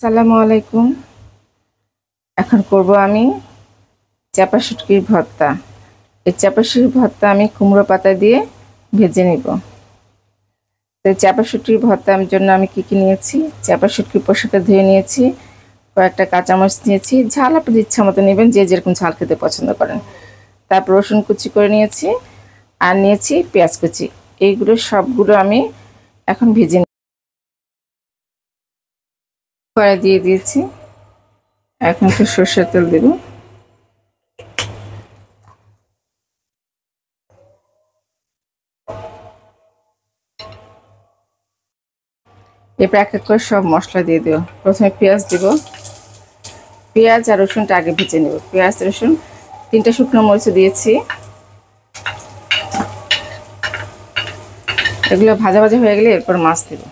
আসসালামু আলাইকুম। এখন করব আমি চাপা শুটকির ভর্তা। এই চাপা শুটকির ভর্তা আমি কুমড়ো পাতা দিয়ে ভেজে নিব। তো চাপা শুটকির ভর্তার জন্য আমি কি কি নিয়েছি? চাপা শুটকির পোশাকটা ধুয়ে নিয়েছি, কয়েকটা কাঁচামরিচ নিয়েছি, ঝাল আপনাদের ইচ্ছা মতো নেবেন, যে যেরকম ঝাল খেতে পছন্দ করেন। তারপর রসুন কুচি করে নিয়েছি, আর নিয়েছি পেঁয়াজ কুচি। এইগুলো সবগুলো আমি এখন ভেজে কড়াই দিয়ে দিয়েছি। এখন একটু সরষের তেল দেব। এরপর এক এক করে সব মশলা দিয়ে দেবো। প্রথমে পেঁয়াজ দেব। পেঁয়াজ আর রসুনটা আগে ভেজে নেব। পেঁয়াজ রসুন, 3টা শুকনো মরিচ দিয়েছি। এগুলো ভাজা ভাজা হয়ে গেলে এরপর মাছ দেব।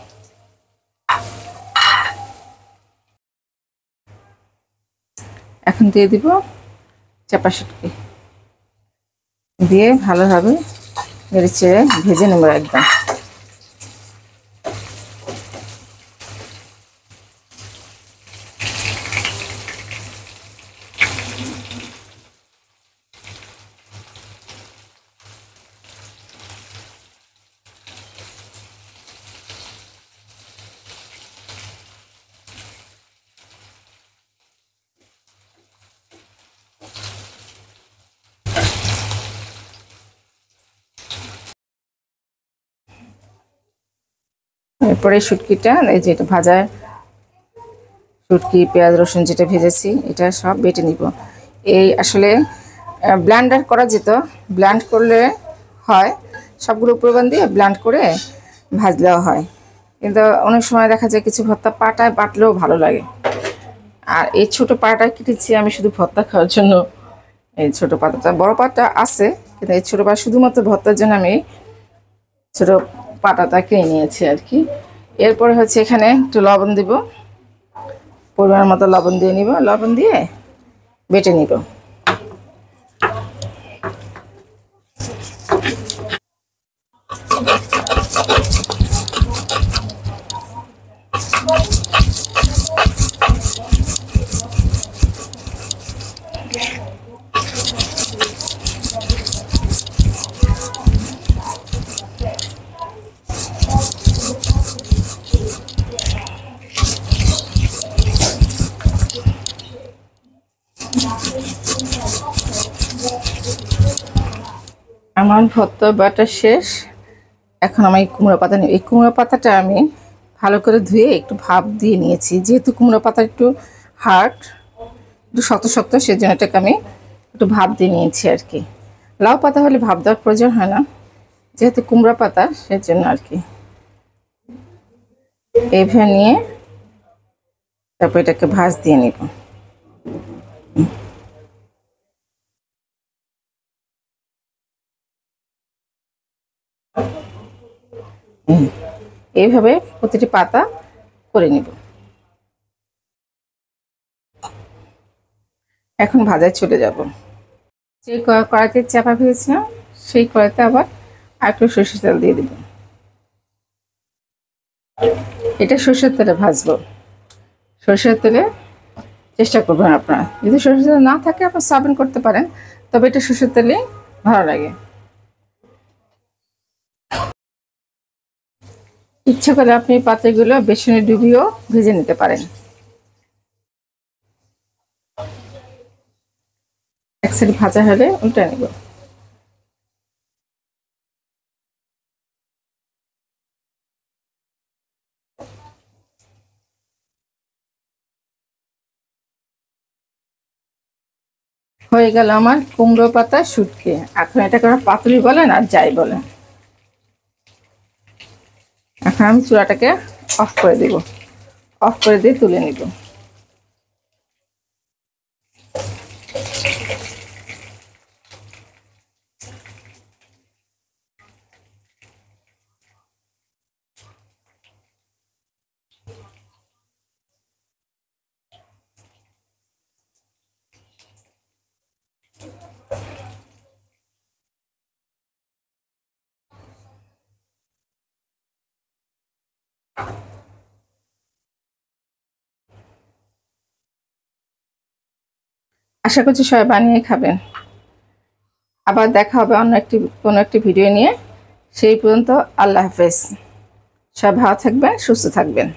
এখন দিয়ে দিব চাপা শুটকি, দিয়ে ভালোভাবে নেড়ে চেড়ে ভেজে নেব একদম। এরপরে শুটকিটা, এই যে এটা ভাজা শুটকি, পেঁয়াজ রসুন যেটা ভেজেছি, এটা সব বেটে নিব। এই আসলে ব্লেন্ডার করা যেত, ব্লেন্ড করলে হয়, সবগুলো উপকরণ দিয়ে ব্লেন্ড করে ভাজলেও হয়, কিন্তু অনেক সময় দেখা যায় কিছু ভর্তা পাটায় বাটলেও ভালো লাগে। আর এই ছোট পাটা কেটেছি আমি শুধু ভর্তা খাওয়ার জন্য। এই ছোট পাতাটা, বড় পাতা আছে, কিন্তু এই ছোট পাতা শুধুমাত্র ভর্তার জন্য আমি ছোট পাতাটা কিনে নিয়েছি আর কি। এরপরে হচ্ছে এখানে একটু লবণ দিব, পরিমাণ মতো লবণ দিয়ে নিব, লবণ দিয়ে বেটে নিব। আমার ভর্তা বাটা শেষ। এখন আমি কুমড়ো পাতা নিই। এই কুমড়ো পাতাটা আমি ভালো করে ধুয়ে একটু ভাপ দিয়ে নিয়েছি, যেহেতু কুমড়ো পাতা একটু হার্ড, একটু শক্ত শক্ত, সেজন্য এটাকে আমি একটু ভাপ দিয়ে নিয়েছি আর কি। লাউ পাতা হলে ভাপ দেওয়ার প্রয়োজন হয় না, যেহেতু কুমড়ো পাতা সেজন্য আর কি। এইভাবে নিয়ে তারপর এটাকে ভাজ দিয়ে নিব। এইভাবে প্রতিটি পাতা করে নিব। এখন ভাজায় চলে যাব। যে কড়াইতে চাপা ভেজেছিলাম, সেই কড়াইতে আবার আর একটু সরষের তেল দিয়ে দিব। এটা সরষের তেলে ভাজবো। সরষের তেলে চেষ্টা করবেন আপনারা, যদি সরষের তেল না থাকে আপনার সাবন করতে পারেন, তবে এটা সরষের তেলে ভালো লাগে। ইচ্ছা করলে আপনি পাতাগুলো বেসনে ডুবিয়েও ভেজে নিতে পারেন। এক সাইড ভাজা হলে উল্টে নেব। হয়ে গেল আমার কুমড়ো পাতা শুটকি। এখন এটাকে পাতুরি বলেন আর যাই বলেন। এখন আমি চুলাটাকে অফ করে দেব, অফ করে দিয়ে তুলে নিব। আশা করছি সবাই বানিয়ে খাবেন। আবার দেখা হবে অন্য কোনো একটি ভিডিও নিয়ে। সেই পর্যন্ত আল্লাহ হাফেজ। সবাই ভালো থাকবেন, সুস্থ থাকবেন।